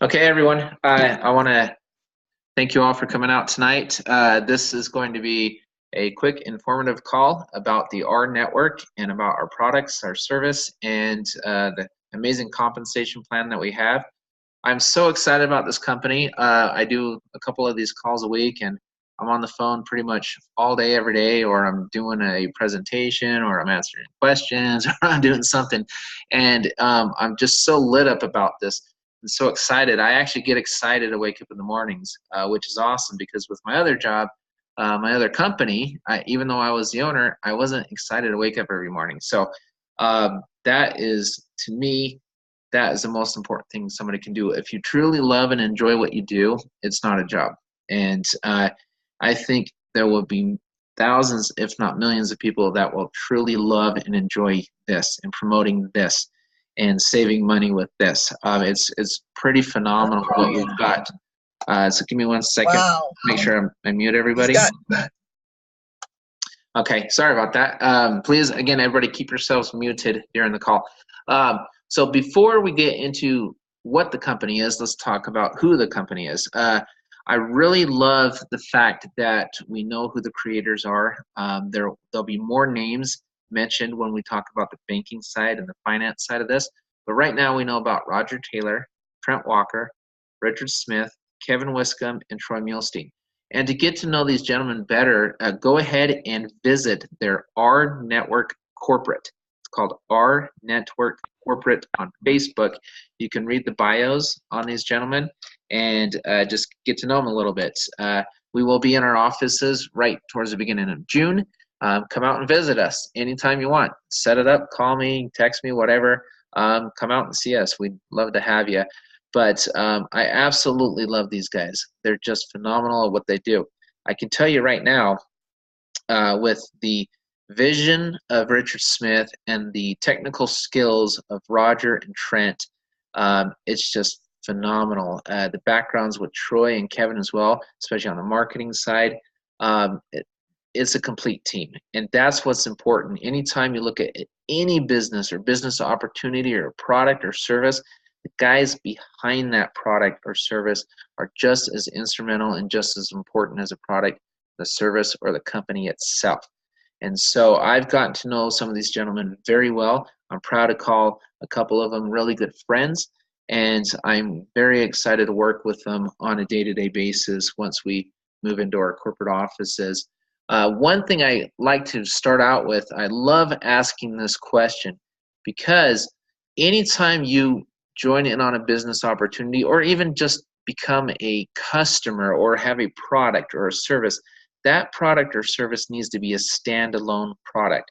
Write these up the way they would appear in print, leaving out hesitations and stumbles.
Okay, everyone. I want to thank you all for coming out tonight. This is going to be a quick, informative call about the RNetwork and about our products, our service, and the amazing compensation plan that we have. I'm so excited about this company. I do a couple of these calls a week, and I'm on the phone pretty much all day, every day, or I'm doing a presentation, or I'm answering questions, or I'm doing something. And I'm just so lit up about this. I'm so excited. I actually get excited to wake up in the mornings, which is awesome because with my other job, my other company, even though I was the owner, I wasn't excited to wake up every morning. So that is, to me, that is the most important thing somebody can do. If you truly love and enjoy what you do, it's not a job. And I think there will be thousands, if not millions, of people that will truly love and enjoy this and promoting this and saving money with this. It's pretty phenomenal what we've got. So give me 1 second. Wow. Make sure I mute everybody. Okay, sorry about that. Please, again, everybody keep yourselves muted during the call. So before we get into what the company is, let's talk about who the company is. I really love the fact that we know who the creators are. There'll be more names mentioned when we talk about the banking side and the finance side of this. But right now we know about Roger Taylor, Trent Walker, Richard Smith, Kevin Wiscombe, and Troy Muhlstein. And to get to know these gentlemen better, go ahead and visit their RNetwork Corporate. It's called RNetwork Corporate on Facebook. You can read the bios on these gentlemen and just get to know them a little bit. We will be in our offices right towards the beginning of June. Come out and visit us anytime you want. Set it up, call me, text me, whatever. Come out and see us. We'd love to have you. But I absolutely love these guys. They're just phenomenal at what they do. I can tell you right now, with the vision of Richard Smith and the technical skills of Roger and Trent, it's just phenomenal. The backgrounds with Troy and Kevin as well, especially on the marketing side, it's a complete team. And that's what's important. Anytime you look at any business or business opportunity or product or service, the guys behind that product or service are just as instrumental and just as important as a product, the service, or the company itself. And so I've gotten to know some of these gentlemen very well. I'm proud to call a couple of them really good friends, and I'm very excited to work with them on a day-to-day basis once we move into our corporate offices. One thing I like to start out with, I love asking this question because anytime you join in on a business opportunity or even just become a customer or have a product or a service, that product or service needs to be a standalone product.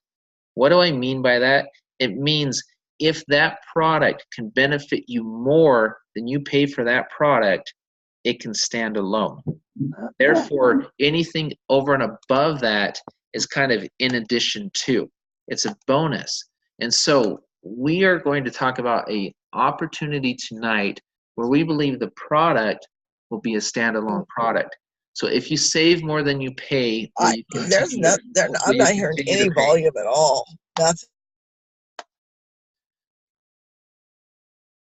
What do I mean by that? It means if that product can benefit you more than you pay for that product, it can stand alone. Therefore, anything over and above that is kind of in addition to. It's a bonus. And so we are going to talk about an opportunity tonight where we believe the product will be a standalone product. So if you save more than you pay, I'm not hearing any volume at all. Nothing.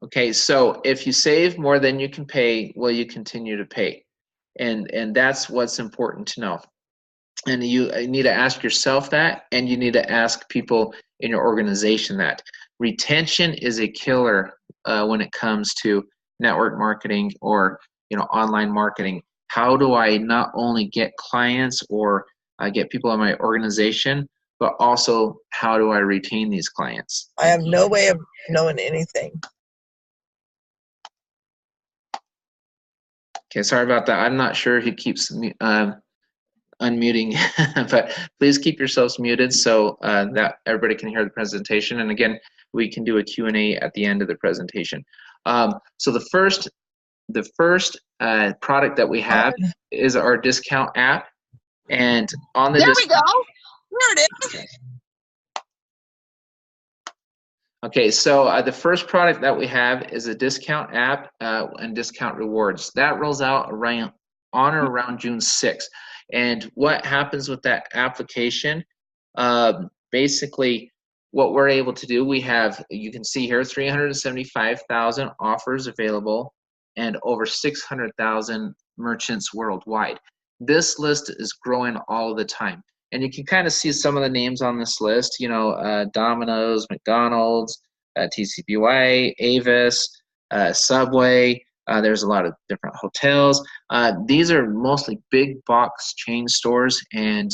Okay, so if you save more than you can pay, will you continue to pay? And that's what's important to know. And you need to ask yourself that, and you need to ask people in your organization that. Retention is a killer when it comes to network marketing or online marketing. How do I not only get clients or get people in my organization, but also how do I retain these clients? I have no way of knowing anything. Okay, sorry about that. I'm not sure who keeps unmuting, but please keep yourselves muted so that everybody can hear the presentation. And again, we can do a Q&A at the end of the presentation. So the first product that we have is our discount app. And on the there we go. There it is. Okay, so the first product that we have is a discount app and discount rewards. That rolls out on or around June 6th. And what happens with that application, basically what we're able to do, we have, you can see here, 375,000 offers available and over 600,000 merchants worldwide. This list is growing all the time. And you can kind of see some of the names on this list, you know, Domino's, McDonald's, TCBY, Avis, Subway. There's a lot of different hotels. These are mostly big box chain stores and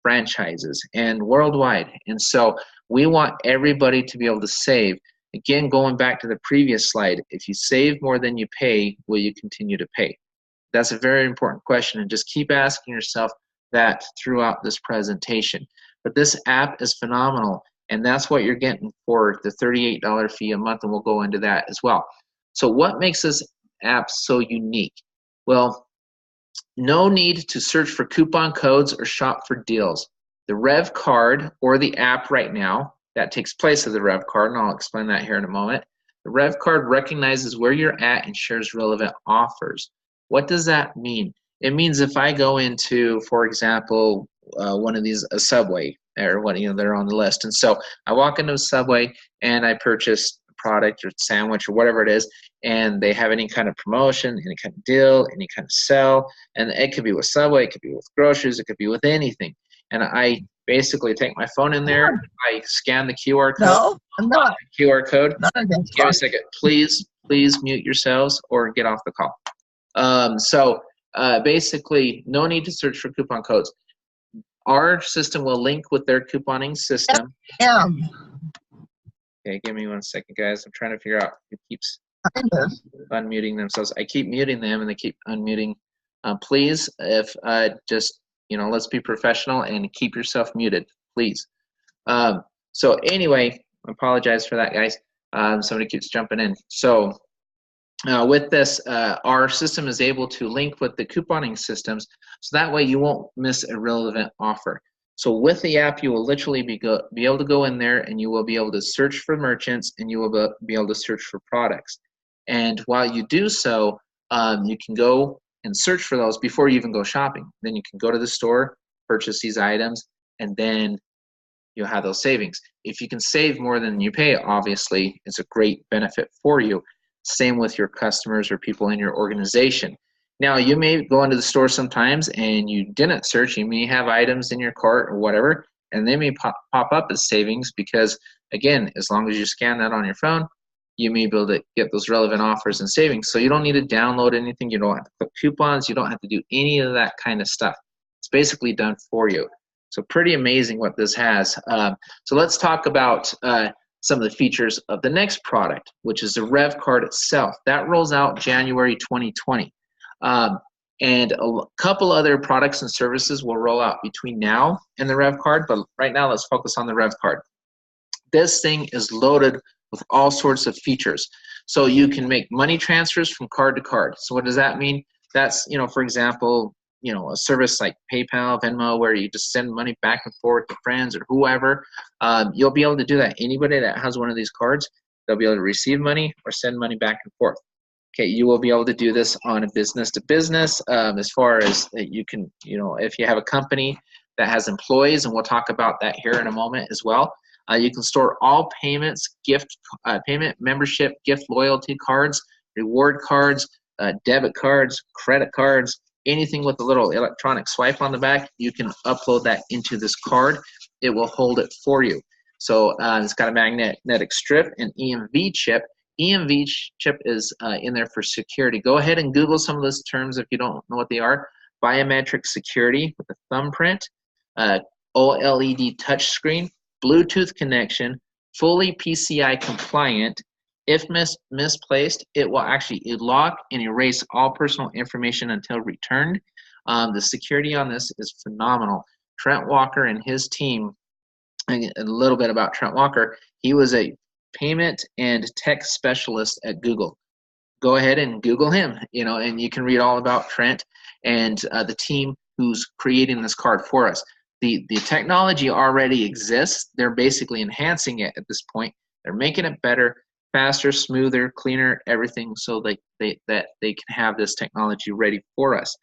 franchises and worldwide. And so we want everybody to be able to save. Again, going back to the previous slide, if you save more than you pay, will you continue to pay? That's a very important question, and just keep asking yourself that throughout this presentation. But this app is phenomenal, and that's what you're getting for the $38 fee a month, and we'll go into that as well. So what makes this app so unique? Well, no need to search for coupon codes or shop for deals. The revvcard, or the app right now, that takes place of the revvcard, and I'll explain that here in a moment. The revvcard recognizes where you're at and shares relevant offers. What does that mean? It means if I go into, for example, one of these, a Subway, or what, you know, they're on the list, and so I walk into a Subway and I purchase a product or sandwich or whatever it is, and they have any kind of promotion, any kind of deal, any kind of sell, and it could be with Subway, it could be with groceries, it could be with anything. And I basically take my phone in there, I scan the QR code. No, I'm not. QR code. Not against Give me a second. Please mute yourselves or get off the call. Basically, no need to search for coupon codes. Our system will link with their couponing system. Okay, give me 1 second, guys. I'm trying to figure out who keeps unmuting themselves. I keep muting them, and they keep unmuting. Please, if just, you know, let's be professional and keep yourself muted, please. So anyway, I apologize for that, guys. Somebody keeps jumping in. So with this, our system is able to link with the couponing systems, so that way you won't miss a relevant offer. So with the app, you will literally be able to go in there, and you will be able to search for merchants, and you will be able to search for products. And while you do so, you can go and search for those before you even go shopping. Then you can go to the store, purchase these items, and then you'll have those savings. If you can save more than you pay, obviously, it's a great benefit for you. Same with your customers or people in your organization. Now, you may go into the store sometimes and you didn't search. You may have items in your cart or whatever, and they may pop up as savings because, again, as long as you scan that on your phone, you may be able to get those relevant offers and savings. So you don't need to download anything. You don't have to put coupons. You don't have to do any of that kind of stuff. It's basically done for you. So pretty amazing what this has. So let's talk about some of the features of the next product, which is the revvcard itself. That rolls out January 2020. And a couple other products and services will roll out between now and the revvcard, but right now let's focus on the revvcard. This thing is loaded with all sorts of features. So you can make money transfers from card to card. So what does that mean? That's, you know, for example, you know, a service like PayPal, Venmo, where you just send money back and forth to friends or whoever. You'll be able to do that. Anybody that has one of these cards, they'll be able to receive money or send money back and forth. Okay, you will be able to do this on a business to business, as far as you can, you know, if you have a company that has employees, and we'll talk about that here in a moment as well. You can store all payments, payment, membership, gift loyalty cards, reward cards, debit cards, credit cards, anything with a little electronic swipe on the back. You can upload that into this card. It will hold it for you. So it's got a magnetic strip and EMV chip. EMV chip is in there for security. Go ahead and Google some of those terms if you don't know what they are. Biometric security with a thumbprint, OLED touchscreen, Bluetooth connection, fully PCI compliant. If misplaced, it will actually lock and erase all personal information until returned. The security on this is phenomenal. Trent Walker and his team, a little bit about Trent Walker, he was a payment and tech specialist at Google. Go ahead and Google him, you know, and you can read all about Trent and the team who's creating this card for us. The technology already exists. They're basically enhancing it at this point. They're making it better, faster, smoother, cleaner, everything, so that they can have this technology ready for us.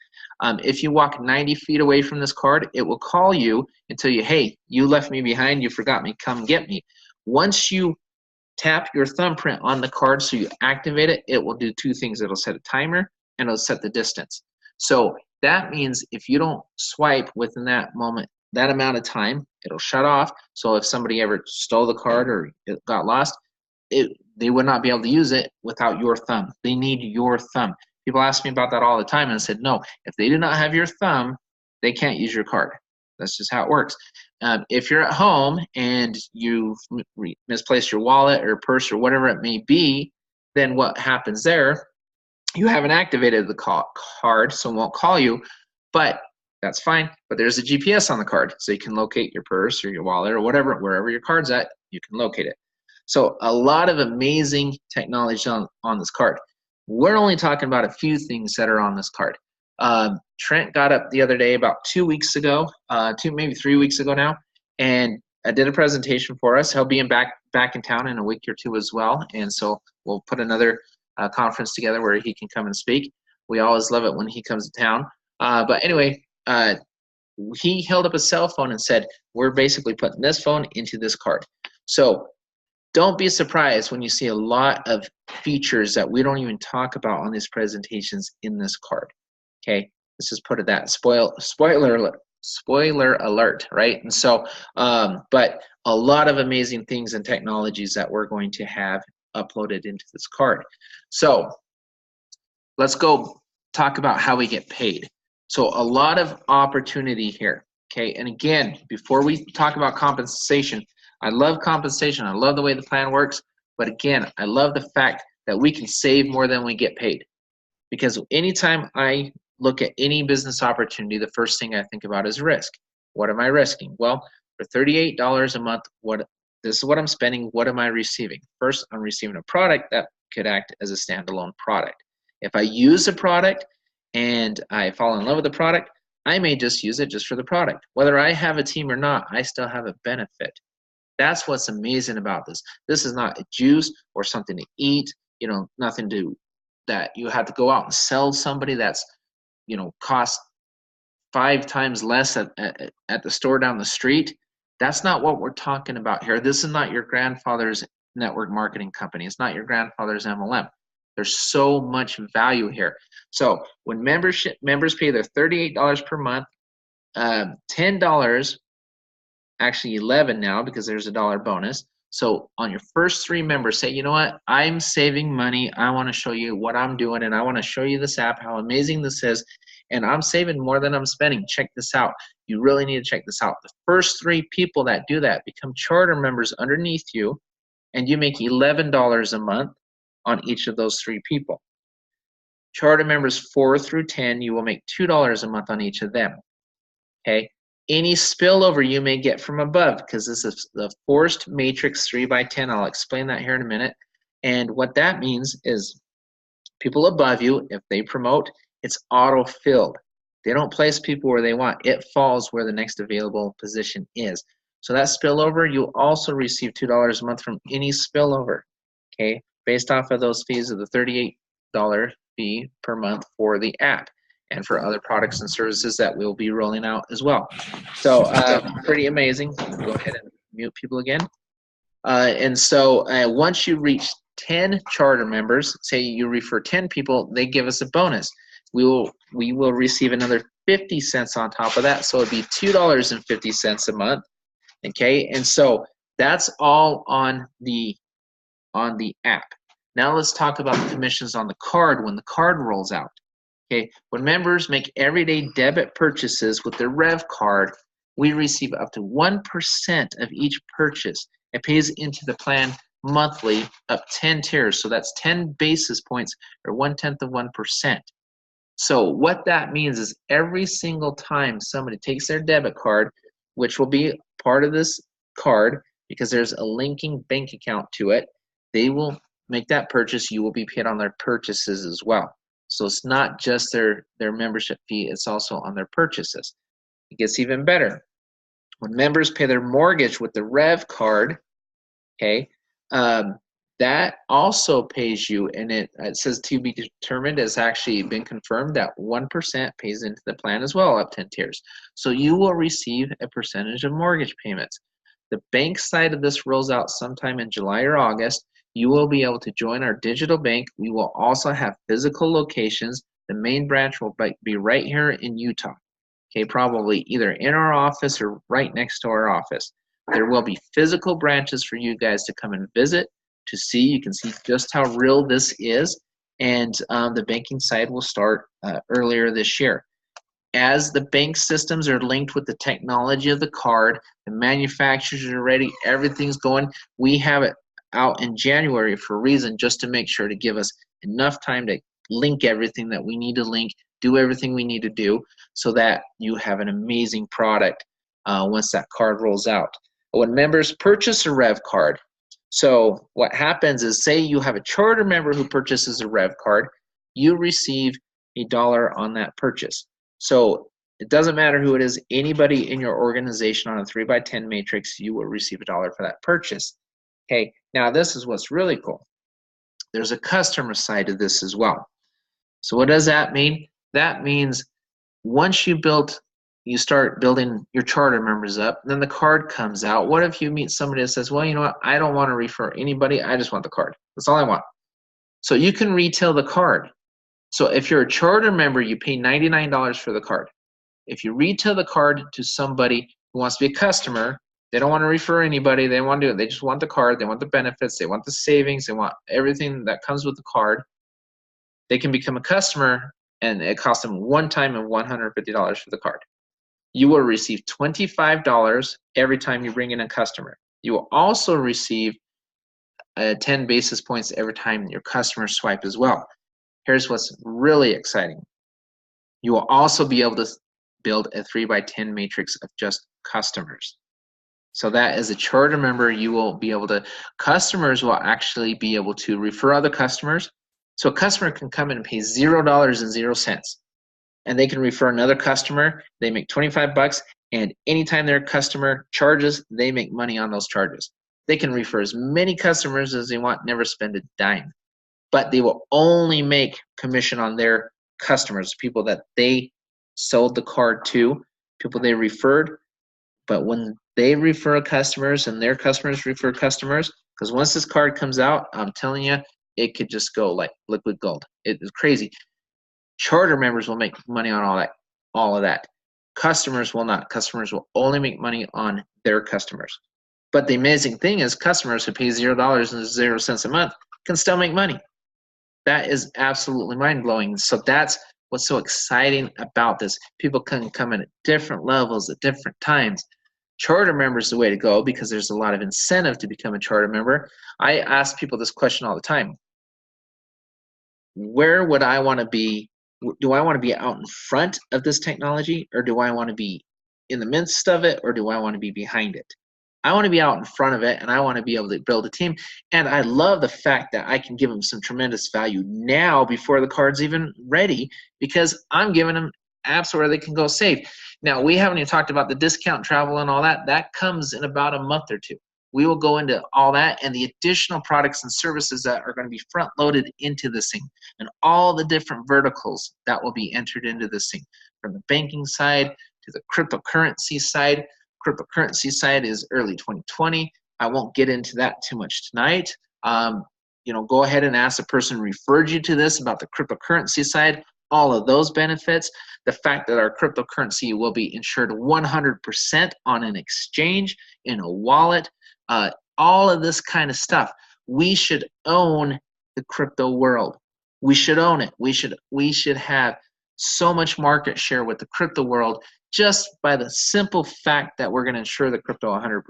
If you walk 90 feet away from this card, it will call you and tell you, hey, you left me behind, you forgot me, come get me. Once you tap your thumbprint on the card so you activate it. It will do two things. It'll set a timer and it'll set the distance. So that means if you don't swipe within that moment, that amount of time, it'll shut off. So if somebody ever stole the card or it got lost, they would not be able to use it without your thumb. They need your thumb. People ask me about that all the time, and I said, no, if they do not have your thumb, they can't use your card. That's just how it works. If you're at home and you've misplaced your wallet or purse or whatever it may be, then what happens there, you haven't activated the card, so it won't call you, but that's fine. But there's a GPS on the card, so you can locate your purse or your wallet or whatever, wherever your card's at, you can locate it. So a lot of amazing technology on this card. We're only talking about a few things that are on this card. Trent got up the other day about 2 weeks ago, maybe 3 weeks ago now, and did a presentation for us. He'll be back in town in a week or two as well, and so we'll put another conference together where he can come and speak. We always love it when he comes to town. But anyway, he held up a cell phone and said, we're basically putting this phone into this card. So don't be surprised when you see a lot of features that we don't even talk about on these presentations in this card. Okay, let's just put it that spoiler alert, right? And so, but a lot of amazing things and technologies that we're going to have uploaded into this card. So let's go talk about how we get paid. So a lot of opportunity here. Okay, and again, before we talk about compensation, I love compensation. I love the way the plan works. But again, I love the fact that we can save more than we get paid. Because anytime I look at any business opportunity, the first thing I think about is risk. What am I risking? Well, for $38 a month, this is what I'm spending. What am I receiving? First, I'm receiving a product that could act as a standalone product. If I use a product and I fall in love with the product, I may just use it just for the product. Whether I have a team or not, I still have a benefit. That's what's amazing about this. This is not a juice or something to eat, nothing that you have to go out and sell somebody that's, cost 5 times less at the store down the street. That's not what we're talking about here. This is not your grandfather's network marketing company. It's not your grandfather's MLM. There's so much value here. So when members pay their $38 per month, $10, actually 11 now because there's a $1 bonus. So on your first 3 members, say, you know what, I'm saving money. I want to show you what I'm doing, and I want to show you this app, how amazing this is, and I'm saving more than I'm spending. Check this out. You really need to check this out. The first 3 people that do that become charter members underneath you, and you make $11 a month on each of those 3 people. Charter members 4 through 10, you will make $2 a month on each of them. Okay. Any spillover you may get from above, because this is the forced matrix 3x10. I'll explain that here in a minute. And what that means is people above you, if they promote, it's auto-filled. They don't place people where they want. It falls where the next available position is. So that spillover, you'll also receive $2 a month from any spillover, okay, based off of those fees of the $38 fee per month for the app and for other products and services that we'll be rolling out as well. So pretty amazing. Go ahead and mute people again. And so once you reach 10 charter members, say you refer 10 people, they give us a bonus. We will receive another 50 cents on top of that, so it'd be $2.50 a month. Okay, and so that's all on the app. Now let's talk about the commissions on the card when the card rolls out. Okay, when members make everyday debit purchases with their Rev card, we receive up to 1% of each purchase. It pays into the plan monthly up 10 tiers, so that's 10 basis points or 1/10 of 1%. So what that means is every single time somebody takes their debit card, which will be part of this card because there's a linking bank account to it, they will make that purchase. You will be paid on their purchases as well. So it's not just their membership fee, it's also on their purchases. It gets even better. When members pay their mortgage with the Rev card, okay, that also pays you, and it says to be determined. Has actually been confirmed that 1% pays into the plan as well, up 10 tiers. So you will receive a percentage of mortgage payments. The bank side of this rolls out sometime in July or August. You will be able to join our digital bank. We will also have physical locations. The main branch will be right here in Utah. Okay, probably either in our office or right next to our office. There will be physical branches for you guys to come and visit to see. You can see just how real this is. And the banking side will start earlier this year. As the bank systems are linked with the technology of the card, the manufacturers are ready, everything's going. We have it out in January for a reason, just to make sure to give us enough time to link everything that we need to link, do everything we need to do, so that you have an amazing product once that card rolls out. When members purchase a Rev card, so what happens is, say you have a charter member who purchases a Rev card, you receive $1 on that purchase. So it doesn't matter who it is, anybody in your organization on a 3x10 matrix, you will receive $1 for that purchase. Okay, now this is what's really cool. There's a customer side of this as well. So what does that mean? That means once you start building your charter members up, then the card comes out. What if you meet somebody that says, well, you know what, I don't want to refer anybody, I just want the card. That's all I want. So you can retail the card. So if you're a charter member, you pay $99 for the card. If you retail the card to somebody who wants to be a customer, they don't want to refer anybody, they want to do it, they just want the card, they want the benefits, they want the savings, they want everything that comes with the card, they can become a customer, and it costs them one time and $150 for the card. You will receive $25 every time you bring in a customer. You will also receive 10 basis points every time your customers swipe as well. Here's what's really exciting. You will also be able to build a 3x10 matrix of just customers. So that as a charter member, you will be able to, customers will actually be able to refer other customers. So a customer can come in and pay $0.00, and they can refer another customer. They make 25 bucks, and anytime their customer charges, they make money on those charges. They can refer as many customers as they want, never spend a dime. But they will only make commission on their customers, people that they sold the card to, people they referred. But when they refer customers and their customers refer customers, because once this card comes out, I'm telling you, it could just go like liquid gold. It is crazy. Charter members will make money on all of that. Customers will not. Customers will only make money on their customers. But the amazing thing is, customers who pay $0.00 a month can still make money. That is absolutely mind-blowing. So that's what's so exciting about this. People can come in at different levels at different times. Charter members is the way to go because there's a lot of incentive to become a charter member. I ask people this question all the time. Where would I want to be? Do I want to be out in front of this technology, or do I want to be in the midst of it, or do I want to be behind it? I want to be out in front of it, and I want to be able to build a team. And I love the fact that I can give them some tremendous value now before the card's even ready, because I'm giving them apps where they can go save. Now, we haven't even talked about the discount travel and all that. That comes in about a month or two. We will go into all that and the additional products and services that are going to be front-loaded into this thing, and all the different verticals that will be entered into this thing, from the banking side to the cryptocurrency side. Cryptocurrency side is early 2020. I won't get into that too much tonight. Go ahead and ask the person who referred you to this about the cryptocurrency side, all of those benefits, the fact that our cryptocurrency will be insured 100% on an exchange, in a wallet, all of this kind of stuff. We should own the crypto world. We should own it. We should have so much market share with the crypto world just by the simple fact that we're going to insure the crypto 100%.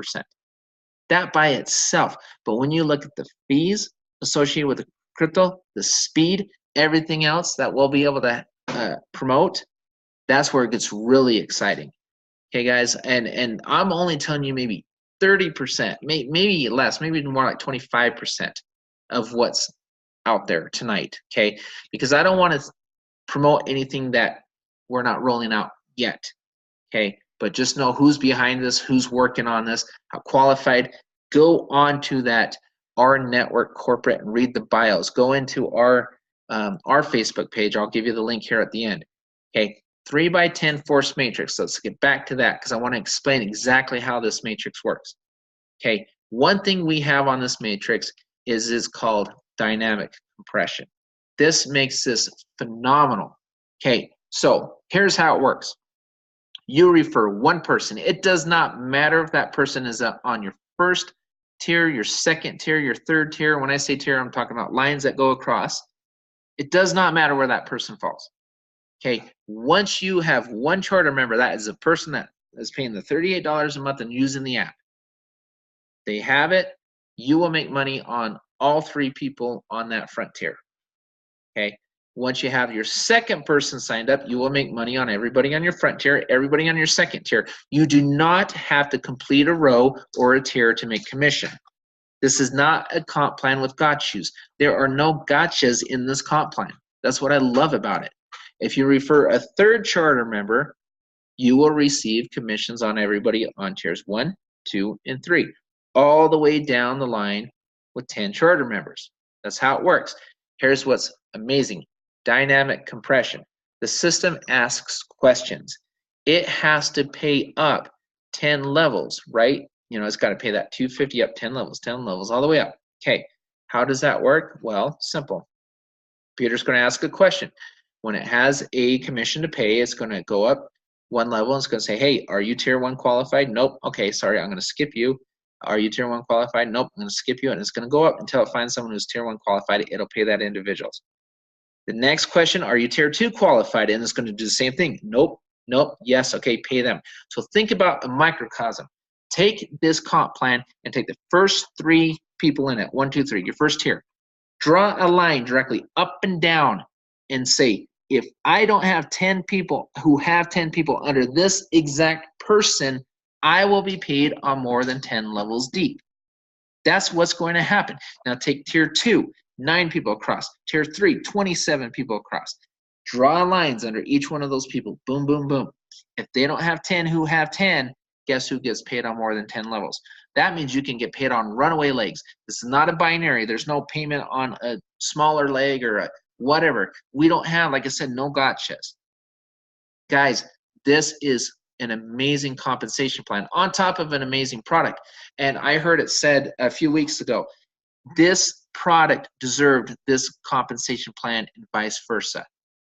That by itself. But when you look at the fees associated with the crypto, the speed, everything else that we'll be able to promote, that's where it gets really exciting. Okay, guys, and I'm only telling you maybe 30%, maybe less, maybe more like 25% of what's out there tonight, okay? Because I don't want to promote anything that we're not rolling out yet, okay? But just know who's behind this, who's working on this, how qualified. Go on to that RNetwork corporate and read the bios. Go into our Facebook page. I'll give you the link here at the end, okay? 3x10 force matrix. Let's get back to that because I want to explain exactly how this matrix works. Okay, one thing we have on this matrix is called dynamic compression. This makes this phenomenal. Okay, so here's how it works. You refer one person. It does not matter if that person is on your first tier, your second tier, your third tier. When I say tier, I'm talking about lines that go across. It does not matter where that person falls. Okay, once you have one charter member, that is a person that is paying the $38 a month and using the app. They have it. You will make money on all three people on that front tier. Okay, once you have your second person signed up, you will make money on everybody on your front tier, everybody on your second tier. You do not have to complete a row or a tier to make commission. This is not a comp plan with gotchas. There are no gotchas in this comp plan. That's what I love about it. If you refer a third charter member, you will receive commissions on everybody on tiers 1, 2, and 3, all the way down the line with 10 charter members. That's how it works. Here's what's amazing. Dynamic compression. The system asks questions. It has to pay up 10 levels, right? You know, it's got to pay that 250 up 10 levels all the way up. Okay, how does that work? Well, simple. Peter's going to ask a question. When it has a commission to pay, it's going to go up one level and it's going to say, hey, are you tier 1 qualified? Nope. Okay, sorry, I'm going to skip you. Are you tier 1 qualified? Nope, I'm going to skip you. And it's going to go up until it finds someone who's tier 1 qualified. It'll pay that individual. The next question, are you tier 2 qualified? And it's going to do the same thing. Nope, nope, yes, okay, pay them. So think about a microcosm. Take this comp plan and take the first 3 people in it, 1, 2, 3, your first tier. Draw a line directly up and down and say, if I don't have 10 people who have 10 people under this exact person, I will be paid on more than 10 levels deep. That's what's going to happen. Now take tier 2, 9 people across. Tier 3, 27 people across. Draw lines under each one of those people. Boom, boom, boom. If they don't have 10 who have 10, guess who gets paid on more than 10 levels? That means you can get paid on runaway legs. This is not a binary. There's no payment on a smaller leg or a whatever. We don't have, like I said, no gotchas. Guys, this is an amazing compensation plan on top of an amazing product. And I heard it said a few weeks ago, this product deserved this compensation plan and vice versa.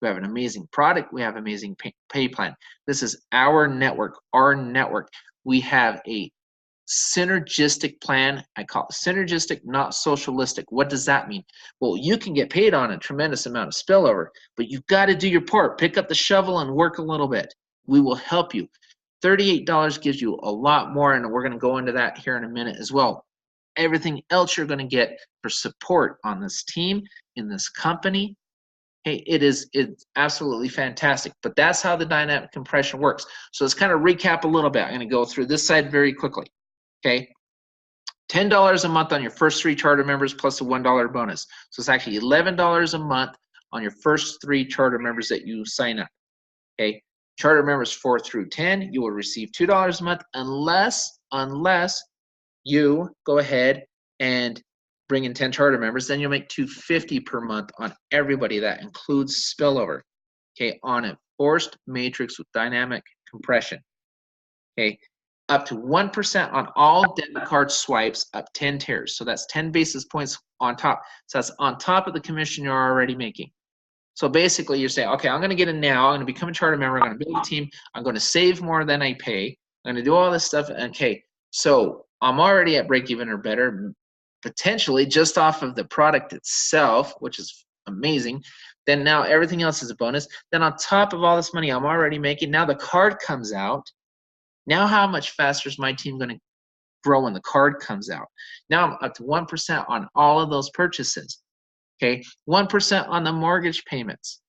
We have an amazing product. We have an amazing pay plan. This is our network, RNetwork. We have a synergistic plan. I call it synergistic, not socialistic. What does that mean? Well, you can get paid on a tremendous amount of spillover, but you've got to do your part. Pick up the shovel and work a little bit. We will help you. $38 gives you a lot more, and we're going to go into that here in a minute as well. Everything else you're going to get for support on this team, in this company, hey, it's absolutely fantastic. But that's how the dynamic compression works. So let's kind of recap a little bit. I'm going to go through this side very quickly. Okay, $10 a month on your first 3 charter members plus a $1 bonus. So it's actually $11 a month on your first 3 charter members that you sign up. Okay, charter members 4 through 10, you will receive $2 a month unless you go ahead and bring in 10 charter members. Then you'll make $250 per month on everybody. That includes spillover. Okay, on a forced matrix with dynamic compression. Okay, up to 1% on all debit card swipes up 10 tiers. So that's 10 basis points on top. So that's on top of the commission you're already making. So basically you're saying, okay, I'm going to get in now. I'm going to become a charter member. I'm going to build a team. I'm going to save more than I pay. I'm going to do all this stuff. Okay, so I'm already at break even or better, potentially just off of the product itself, which is amazing. Then now everything else is a bonus. Then on top of all this money I'm already making, now the card comes out. Now how much faster is my team going to grow when the card comes out? Now I'm up to 1% on all of those purchases. Okay, 1% on the mortgage payments.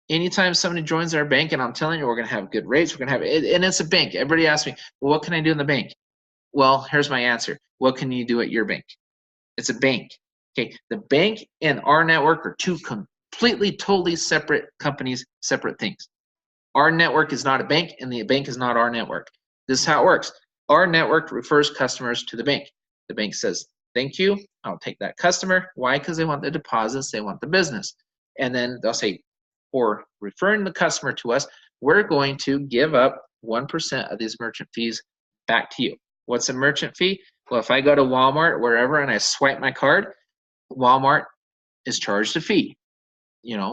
Anytime somebody joins our bank, and I'm telling you, we're going to have good rates. We're going to have it, and it's a bank. Everybody asks me, well, what can I do in the bank? Well, here's my answer. What can you do at your bank? It's a bank. Okay, the bank and RNetwork are 2 completely, totally separate companies, separate things. RNetwork is not a bank, and the bank is not RNetwork. This is how it works. RNetwork refers customers to the bank. The bank says, thank you, I'll take that customer. Why? Because they want the deposits, they want the business. And then they'll say, for referring the customer to us, we're going to give up 1% of these merchant fees back to you. What's a merchant fee? Well, if I go to Walmart, wherever, and I swipe my card, Walmart is charged a fee,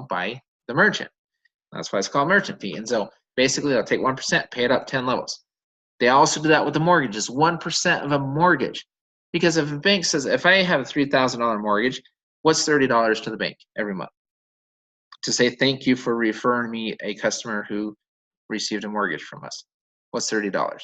by the merchant. That's why it's called merchant fee. And so basically they'll take 1%, pay it up 10 levels. They also do that with the mortgages, 1% of a mortgage. Because if a bank says, if I have a $3,000 mortgage, what's $30 to the bank every month? To say thank you for referring me a customer who received a mortgage from us. What's $30?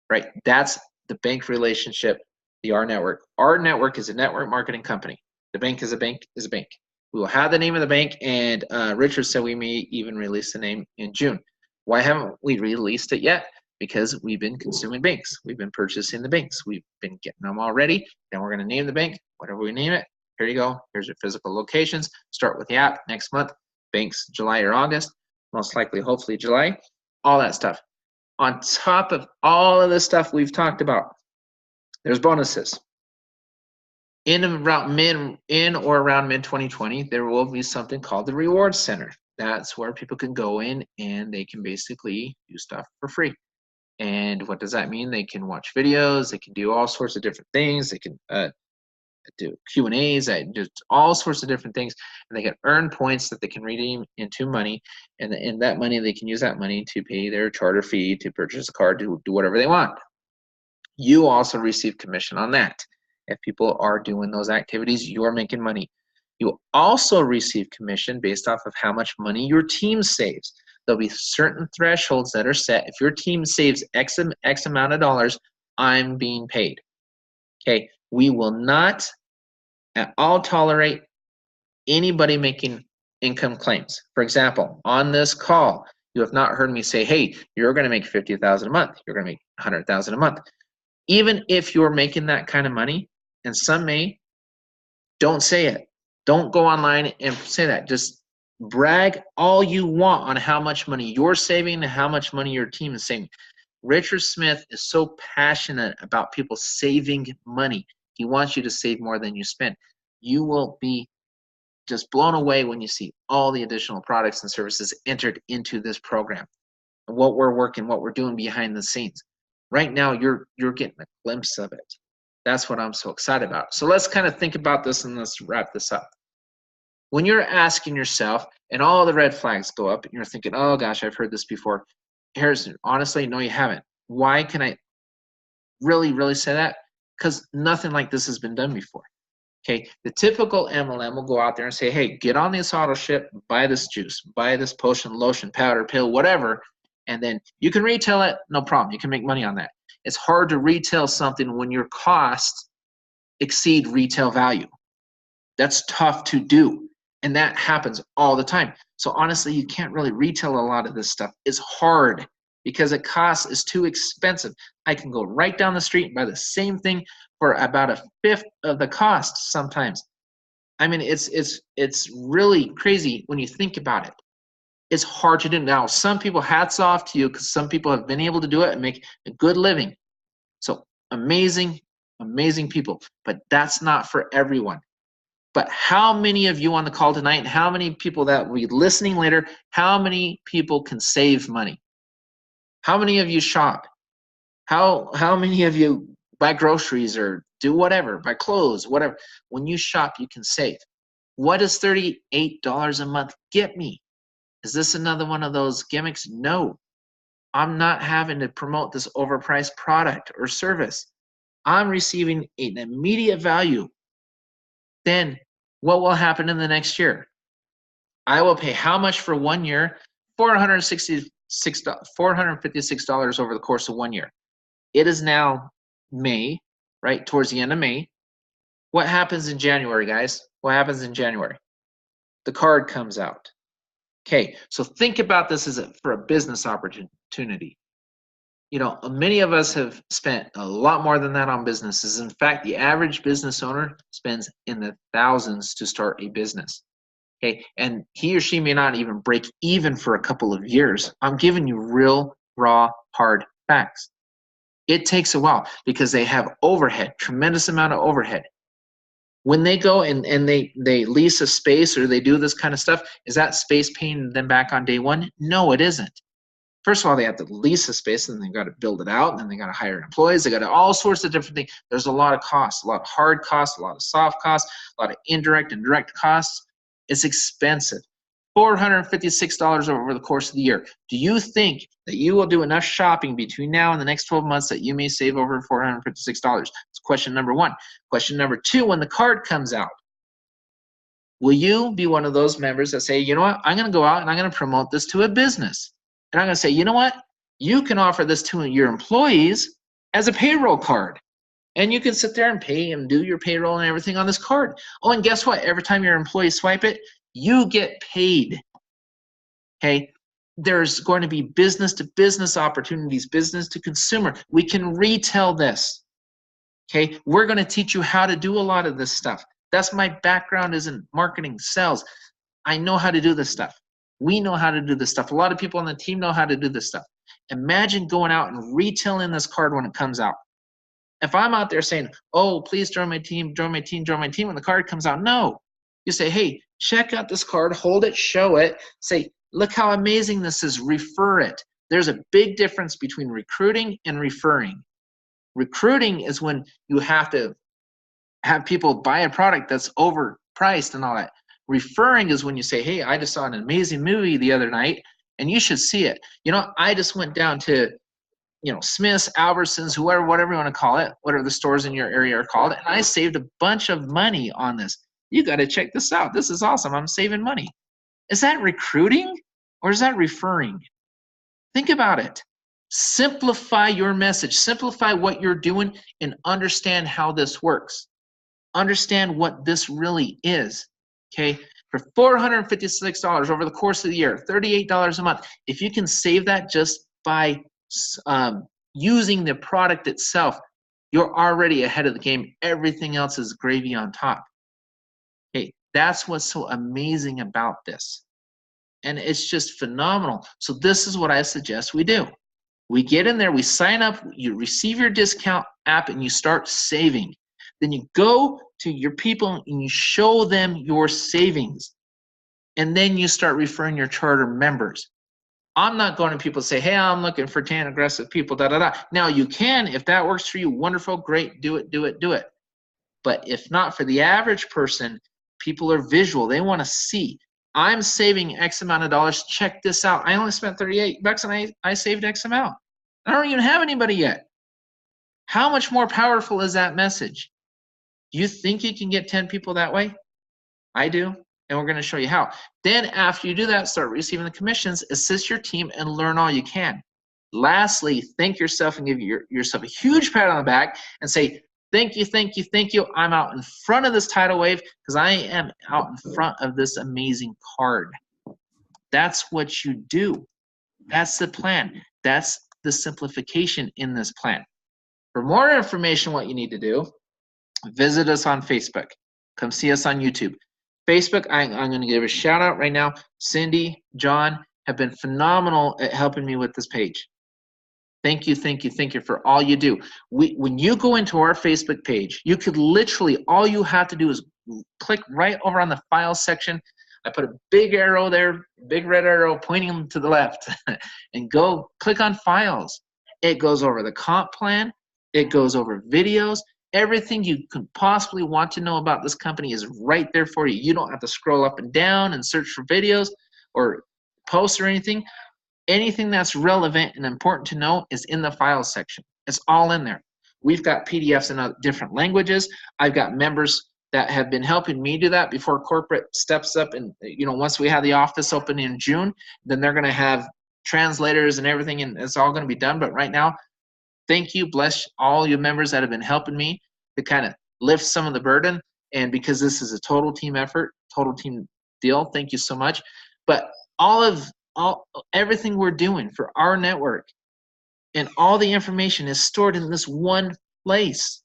Right? That's the bank relationship, the RNetwork. RNetwork is a network marketing company. The bank is a bank is a bank. We will have the name of the bank, and Richard said we may even release the name in June. Why haven't we released it yet? Because we've been consuming banks. We've been purchasing the banks. We've been getting them already. Then we're going to name the bank, whatever we name it. Here you go. Here's your physical locations. Start with the app next month. Banks July or August, most likely, hopefully July. All that stuff. On top of all of the stuff we've talked about, there's bonuses. In or around mid-2020, there will be something called the Reward Center. That's where people can go in and they can basically do stuff for free. And what does that mean? They can watch videos, they can do all sorts of different things, they can do Q&As, just all sorts of different things, and they can earn points that they can redeem into money, and in that money, they can use that money to pay their charter fee, to purchase a car, to do whatever they want. You also receive commission on that. If people are doing those activities, you're making money. You also receive commission based off of how much money your team saves. There'll be certain thresholds that are set. If your team saves X amount of dollars, I'm being paid. Okay, we will not at all tolerate anybody making income claims. For example, on this call, you have not heard me say, hey, you're going to make $50,000 a month. You're going to make $100,000 a month. Even if you're making that kind of money, and some may, don't say it. Don't go online and say that. Just brag all you want on how much money you're saving and how much money your team is saving. Richard Smith is so passionate about people saving money. He wants you to save more than you spend. You will be just blown away when you see all the additional products and services entered into this program and what we're doing behind the scenes. Right now, you're getting a glimpse of it. That's what I'm so excited about. So let's kind of think about this and let's wrap this up. When you're asking yourself and all the red flags go up and you're thinking, oh gosh, I've heard this before. Harrison, honestly, no, you haven't. Why can I really say that? Because nothing like this has been done before. Okay, the typical MLM will go out there and say, hey, get on this auto ship, buy this juice, buy this potion, lotion, powder, pill, whatever, and then you can retail it, no problem. You can make money on that. It's hard to retail something when your costs exceed retail value. That's tough to do, and that happens all the time. So honestly, you can't really retail a lot of this stuff. It's hard because it costs is too expensive. I can go right down the street and buy the same thing for about a fifth of the cost sometimes. I mean, it's really crazy when you think about it. It's hard to do. Now, some people, hats off to you, because some people have been able to do it and make a good living. So amazing people, but that's not for everyone. But how many of you on the call tonight, and how many people that will be listening later, how many people can save money? How many of you shop? How many of you buy groceries or do whatever, buy clothes, whatever? When you shop, you can save. What does $38 a month get me? Is this another one of those gimmicks? No. I'm not having to promote this overpriced product or service. I'm receiving an immediate value. Then what will happen in the next year? I will pay how much for 1 year? $456 over the course of 1 year. It is now May, right? Towards the end of May. What happens in January, guys? What happens in January? The card comes out. Okay, so think about this as for a business opportunity. You know, many of us have spent a lot more than that on businesses. In fact, the average business owner spends in the thousands to start a business. Okay, and he or she may not even break even for a couple of years. I'm giving you real, raw, hard facts. It takes a while because they have overhead, tremendous amount of overhead. When they go and they lease a space or they do this kind of stuff, is that space paying them back on day one? No, it isn't. First of all, they have to lease the space, and then they got to build it out, and then they got to hire employees. They got to all sorts of different things. There's a lot of costs, a lot of hard costs, a lot of soft costs, a lot of indirect and direct costs. It's expensive. $456 over the course of the year. Do you think that you will do enough shopping between now and the next 12 months that you may save over $456? That's question number one. Question number two, when the card comes out, will you be one of those members that say, you know what, I'm going to go out and I'm going to promote this to a business. And I'm going to say, you know what, you can offer this to your employees as a payroll card. And you can sit there and pay and do your payroll and everything on this card. Oh, and guess what? Every time your employees swipe it, you get paid. Okay? There's going to be business-to-business opportunities, business-to-consumer. We can retail this. Okay? We're going to teach you how to do a lot of this stuff. That's my background, is in marketing, sales. I know how to do this stuff. We know how to do this stuff. A lot of people on the team know how to do this stuff. Imagine going out and retailing this card when it comes out. If I'm out there saying, oh, please join my team, join my team, join my team, when the card comes out, no. You say, hey, check out this card, hold it, show it, say, look how amazing this is, refer it. There's a big difference between recruiting and referring. Recruiting is when you have to have people buy a product that's overpriced and all that. Referring is when you say, hey, I just saw an amazing movie the other night, and you should see it. You know, I just went down to, you know, Smith's, Albertsons, whoever, whatever you want to call it, whatever the stores in your area are called, and I saved a bunch of money on this. You got to check this out. This is awesome. I'm saving money. Is that recruiting or is that referring? Think about it. Simplify your message. Simplify what you're doing and understand how this works. Understand what this really is. Okay? For $456 over the course of the year, $38 a month, if you can save that just by using the product itself, you're already ahead of the game. Everything else is gravy on top. Okay, that's what's so amazing about this. And it's just phenomenal. So this is what I suggest we do. We get in there, we sign up, you receive your discount app, and you start saving. Then you go to your people and you show them your savings. And then you start referring your charter members. I'm not going to people say, hey, I'm looking for 10 aggressive people, da-da-da. Now, you can, if that works for you, wonderful, great, do it, do it, do it. But if not, for the average person, people are visual. They want to see. I'm saving X amount of dollars. Check this out. I only spent $38 and I saved X amount. I don't even have anybody yet. How much more powerful is that message? Do you think you can get 10 people that way? I do. And we're going to show you how. Then after you do that, start receiving the commissions, assist your team, and learn all you can. Lastly, thank yourself and give yourself a huge pat on the back and say, thank you, thank you, thank you. I'm out in front of this tidal wave because I am out in front of this amazing card. That's what you do. That's the plan. That's the simplification in this plan. For more information, what you need to do, visit us on Facebook. Come see us on YouTube. Facebook, I'm going to give a shout out right now. Cindy, John have been phenomenal at helping me with this page. Thank you, thank you, thank you for all you do. When you go into our Facebook page, you could literally, all you have to do is click right over on the files section. I put a big arrow there, big red arrow pointing to the left, and go click on files. It goes over the comp plan. It goes over videos. Everything you could possibly want to know about this company is right there for you. You don't have to scroll up and down and search for videos or posts or anything. Anything that's relevant and important to know is in the files section. It's all in there. We've got PDFs in different languages. I've got members that have been helping me do that before corporate steps up. And once we have the office open in June, then they're going to have translators and everything, and it's all going to be done. But right now, thank you. Bless all your members that have been helping me to kind of lift some of the burden. And because this is a total team effort, total team deal, thank you so much. But everything we're doing for our network and all the information is stored in this one place.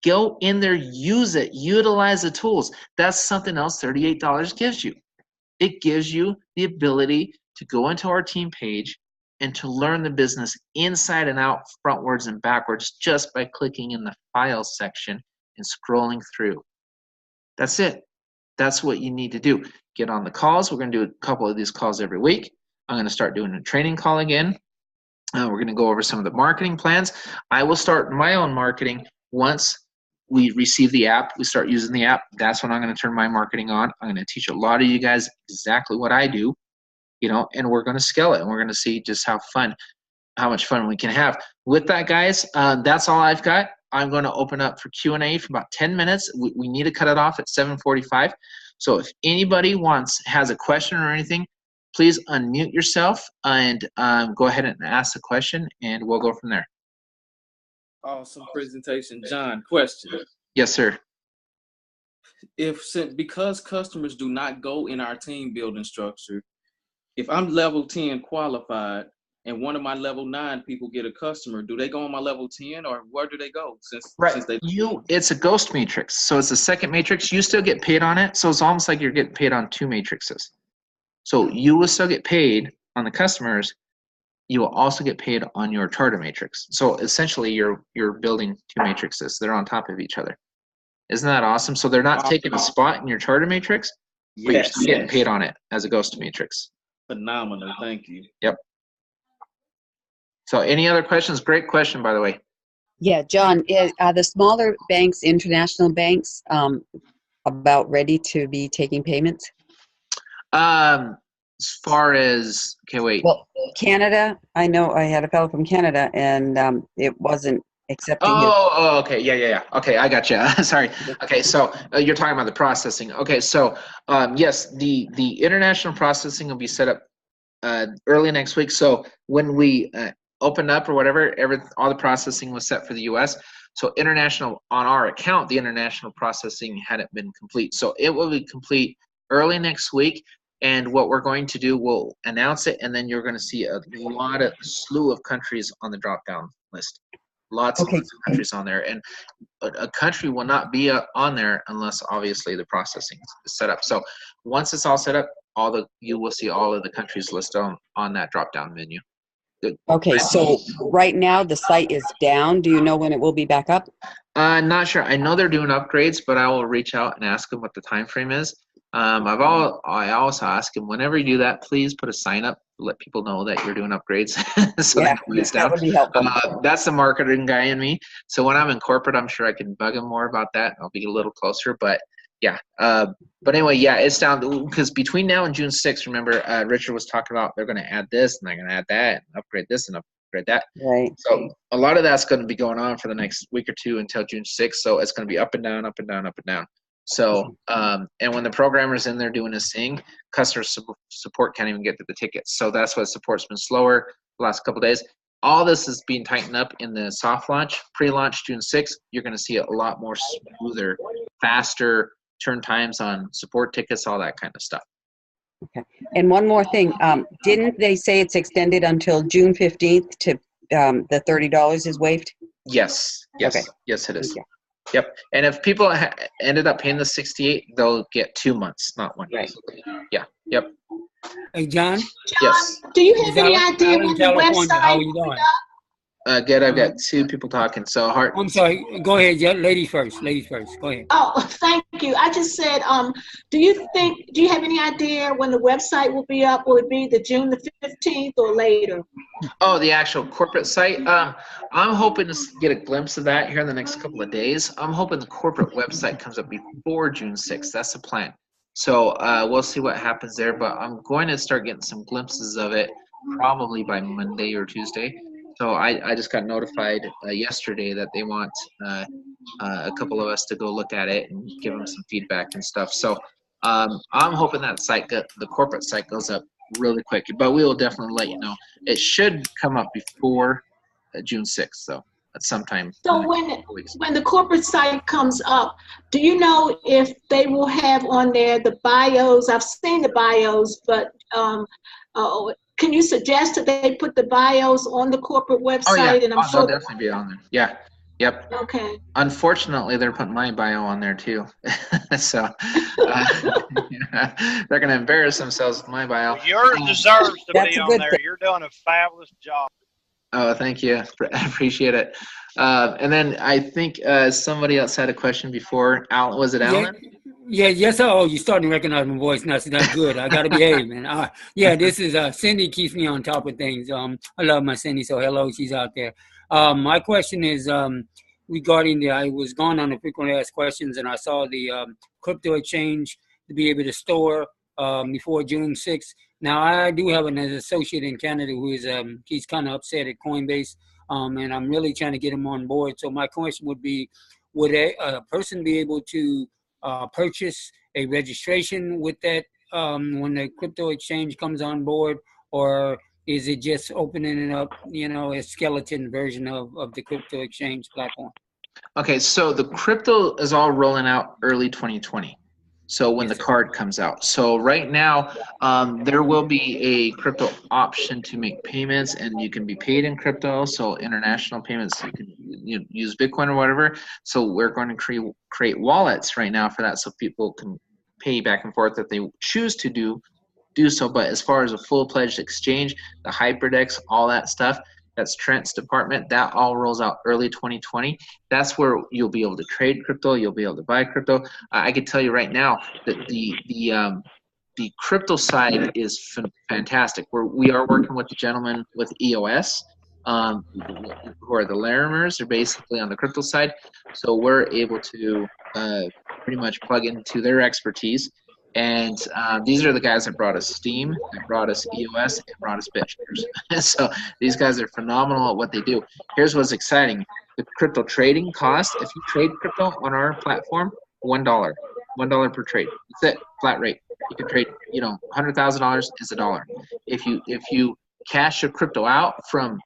Go in there, use it, utilize the tools. That's something else $38 gives you. It gives you the ability to go into our team page and to learn the business inside and out, frontwards and backwards, just by clicking in the files section and scrolling through. That's it. That's what you need to do. Get on the calls. We're going to do a couple of these calls every week. I'm going to start doing a training call again. We're going to go over some of the marketing plans. I will start my own marketing once we receive the app, we start using the app. That's when I'm going to turn my marketing on. I'm going to teach a lot of you guys exactly what I do, and we're going to scale it, and we're going to see just how much fun we can have. With that, guys, that's all I've got. I'm going to open up for Q&A for about 10 minutes. We need to cut it off at 7:45. So if anybody has a question or anything, please unmute yourself and go ahead and ask the question, and we'll go from there. Awesome presentation. John, question. Yes, sir. Because customers do not go in our team building structure, if I'm level 10 qualified and one of my level 9 people get a customer, do they go on my level 10 or where do they go? It's a ghost matrix. So it's a second matrix. You still get paid on it. So it's almost like you're getting paid on 2 matrices. So you will still get paid on the customers. You will also get paid on your charter matrix. So essentially you're building 2 matrices. They're on top of each other. Isn't that awesome? So they're not taking a spot in your charter matrix, but you're still getting paid on it as a ghost matrix. Phenomenal. Thank you. Yep. So any other questions? Great question, by the way. Yeah, John, are the smaller banks, international banks, about ready to be taking payments? As far as, okay, wait. Well, Canada, I know I had a fellow from Canada, and it wasn't accepting. Oh, okay, yeah. Okay, I got you. Sorry. Okay, so you're talking about the processing. Okay, so yes, the international processing will be set up early next week. So when we opened up or whatever, all the processing was set for the U.S. So international, on our account, the international processing hadn't been complete. So it will be complete early next week. And what we're going to do, we'll announce it, and then you're going to see a slew of countries on the drop-down list. Lots of countries on there. And a country will not be on there unless, obviously, the processing is set up. So once it's all set up, you will see all of the countries listed on that drop-down menu. Good. Okay, so right now the site is down. Do you know when it will be back up? Not sure. I know they're doing upgrades, but I will reach out and ask them what the time frame is. I also ask them, whenever you do that, please put a sign up to let people know that you're doing upgrades. So that would be helpful. That's the marketing guy in me. So when I'm in corporate, I'm sure I can bug them more about that. I'll be a little closer, but yeah. But anyway, yeah, it's down because between now and June 6th, remember, Richard was talking about they're going to add this and they're going to add that and upgrade this and upgrade that. Right. So a lot of that's going to be going on for the next week or two until June 6th. So it's going to be up and down, up and down, up and down. So, and when the programmer's in there doing his thing, customer support can't even get to the tickets. So that's why support's been slower the last couple of days. All this is being tightened up in the soft launch, pre-launch June 6th. You're going to see a lot more smoother, faster turn times on support tickets, all that kind of stuff. Okay. And one more thing, didn't they say it's extended until June 15th to the $30 is waived? Yes. Okay. Yes, it is. Okay. Yep. And if people ended up paying the $68, they'll get 2 months, not 1 month. Right. Yeah. Yep. Hey, John? Yes. Do you have any idea when the website? How are you doing? Good. I've got 2 people talking. So hard. I'm sorry. Go ahead, ladies first. Ladies first. Go ahead. Oh, thank you. I just said, do you have any idea when the website will be up? Will it be the June the 15th or later? Oh, the actual corporate site. I'm hoping to get a glimpse of that here in the next couple of days. I'm hoping the corporate website comes up before June 6th. That's the plan. So we'll see what happens there. But I'm going to start getting some glimpses of it probably by Monday or Tuesday. So I just got notified yesterday that they want a couple of us to go look at it and give them some feedback and stuff. So I'm hoping that the corporate site goes up really quick. But we will definitely let you know. It should come up before June 6th, though, at some time. So when the corporate site comes up, do you know if they will have on there the bios? I've seen the bios, but can you suggest that they put the bios on the corporate website? Oh, yeah. And I'm sure they'll definitely be on there. Yeah. Yep. Okay. Unfortunately, they're putting my bio on there too. So they're going to embarrass themselves with my bio. Yours deserves to be on there. You're doing a fabulous job. Oh, thank you. I appreciate it. And then I think somebody else had a question before. Alan, was it Yeah, Alan? yes, sir. Oh, you're starting to recognize my voice now, so that's good. I got to behave, man. Yeah, this is Cindy keeps me on top of things. I love my Cindy, so hello, she's out there. My question is regarding I was gone on the frequently asked questions, and I saw the crypto exchange to be able to store before June 6th. Now, I do have an associate in Canada who is he's kind of upset at Coinbase, and I'm really trying to get him on board. So my question would be, would a person be able to purchase a registration with that when the crypto exchange comes on board, or is it just opening it up, a skeleton version of the crypto exchange platform? Okay, so the crypto is all rolling out early 2020. So when Yes, the sir. card comes out. So right now, there will be a crypto option to make payments, and you can be paid in crypto. So international payments, you can use Bitcoin or whatever. So we're going to create wallets right now for that, so people can pay back and forth if they choose to do so. But as far as a full-fledged exchange, the HyperDex, all that stuff, that's Trent's department, that all rolls out early 2020. That's where you'll be able to trade crypto, you'll be able to buy crypto. I can tell you right now that the crypto side is fantastic. We are working with the gentleman with EOS, who are the Larimers. They're basically on the crypto side. So we're able to pretty much plug into their expertise. And these are the guys that brought us Steam, that brought us EOS, and brought us BitShares. So these guys are phenomenal at what they do. Here's what's exciting. The crypto trading cost, if you trade crypto on our platform, $1. $1 per trade. That's it, flat rate. You can trade, $100,000 is $1. If you cash your crypto out from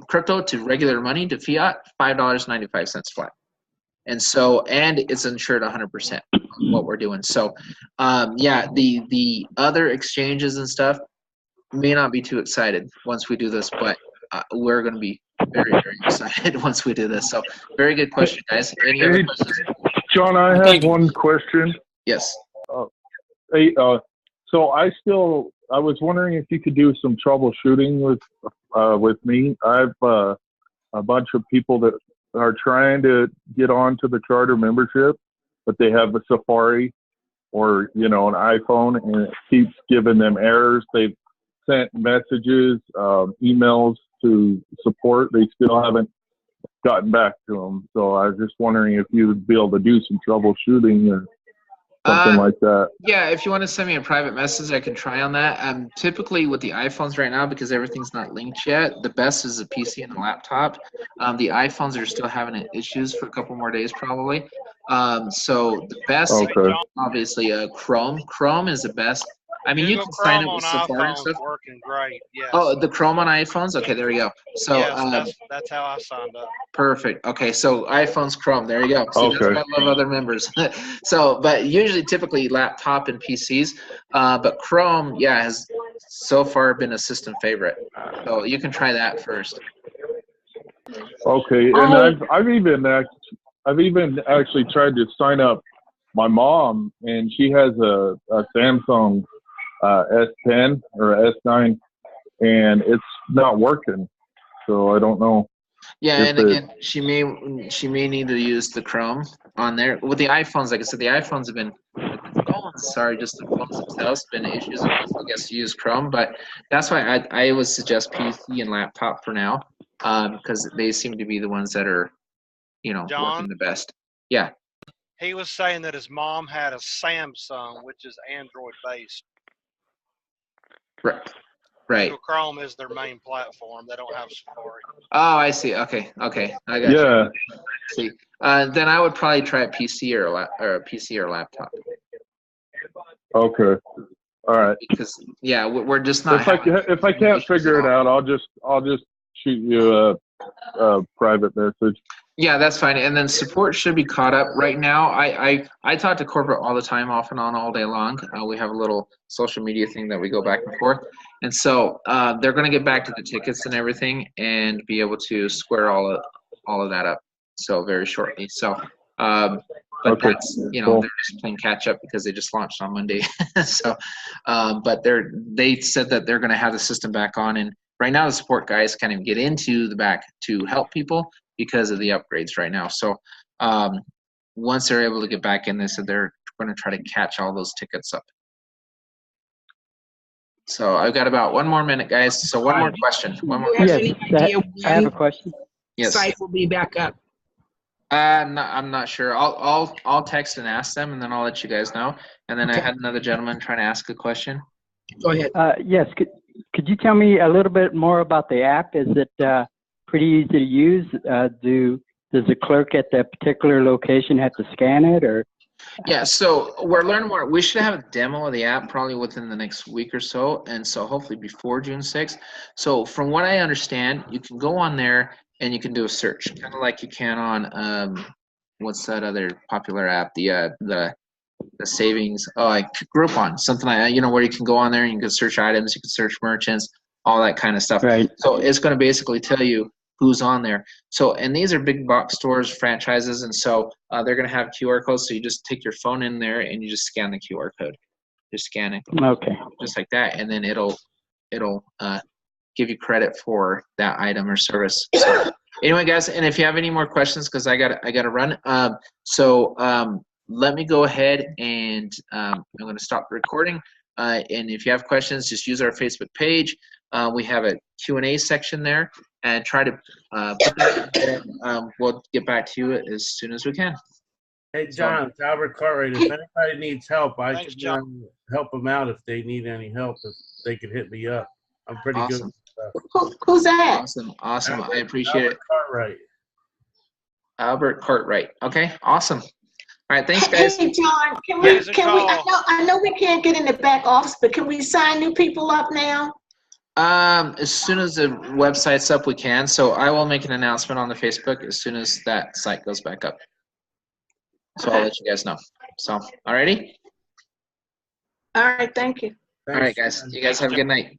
crypto to regular money to fiat, $5.95 flat. And it's insured 100% what we're doing. So, yeah, the other exchanges and stuff may not be too excited once we do this, but we're going to be very, very excited once we do this. So, very good question, guys. Any other questions? John, I have one question. Yes. So I was wondering if you could do some troubleshooting with me. I've a bunch of people that are trying to get onto the charter membership, but they have a Safari or an iPhone, and it keeps giving them errors. They've sent messages, emails to support. They still haven't gotten back to them. So I was just wondering if you would be able to do some troubleshooting or something like that. Yeah, if you want to send me a private message, I can try on that. Typically with the iPhones right now, because everything's not linked yet, the best is a PC and a laptop. The iPhones are still having issues for a couple more days probably. So the best, obviously, Chrome. Chrome is the best. I mean, you can sign up with Safari and stuff. Working great. Yes. Oh, the Chrome on iPhones? Okay, there you go. So yes, that's how I signed up. Perfect. Okay, so iPhone's Chrome. There you go. See, that's why I love other members. So, but typically laptop and PCs. But Chrome, yeah, has so far been a system favorite. So you can try that first. Okay, and I've even actually tried to sign up my mom, and she has a Samsung S10 or S9, and it's not working. So I don't know. Yeah, and again, she may need to use the Chrome on there. With the iPhones, like I said, the iPhones have been just the phones themselves have been issues. I guess to use Chrome, but that's why I would suggest PC and laptop for now, because they seem to be the ones that are, working the best. Yeah. He was saying that his mom had a Samsung, which is Android based. Right. Google Chrome is their main platform. They don't have Safari. Oh, I see. Okay. I got you. See, then I would probably try a PC or laptop. Okay. All right. Because we're just not. If I can't figure it out, I'll just shoot you a private message. Yeah, that's fine. And then support should be caught up right now. I talk to corporate all the time, off and on, all day long. We have a little social media thing that we go back and forth. And so they're going to get back to the tickets and everything and be able to square all of that up. So very shortly. So, but that's, cool. They're just playing catch up because they just launched on Monday. So, but they said that they're going to have the system back on right now the support guys can't even get into the back to help people because of the upgrades right now. So once they're able to get back in, they said they're going to try to catch all those tickets up. So I've got about 1 more minute, guys. So one more question. One more Do you have question. any idea I have a when question. Yes. site will be back up? I'm not sure. I'll text and ask them, and then I'll let you guys know. And then I Okay. had another gentleman trying to ask a question. Go ahead. Yes, could you tell me a little bit more about the app? Is it pretty easy to use? Does the clerk at that particular location have to scan it, or? Yeah, so we're learning more. We should have a demo of the app probably within the next week or so, and so hopefully before June 6th. So from what I understand, you can go on there and you can do a search, kind of like you can on what's that other popular app? The savings, like Groupon, something like that. You know, where you can go on there and you can search items, you can search merchants, all that kind of stuff. Right. So it's going to basically tell you who's on there. So, and these are big box stores, franchises, and so they're going to have QR codes. So you just take your phone in there and you just scan the QR code. Just scan it. Okay. Just like that, and then it'll give you credit for that item or service. So, anyway, guys, and if you have any more questions, because I got to run. Let me go ahead and I'm going to stop the recording. And if you have questions, just use our Facebook page. We have a Q&A section there, and try to put that in. We'll get back to you as soon as we can. Hey, John, it's Albert Cartwright. If anybody needs help, I Thanks, can help them out if they need any help. If they could hit me up, I'm pretty good Awesome. with stuff. Who's that? Awesome. Albert, I appreciate it. Cartwright. Albert Cartwright. Okay, awesome. All right, thanks, guys. Hey, John, Here's a call. I know we can't get in the back office, but can we sign new people up now? As soon as the website's up, we can. So I will make an announcement on the Facebook as soon as that site goes back up. So I'll let you guys know. So, alrighty? All right, thank you. All right, guys. You guys have a good night.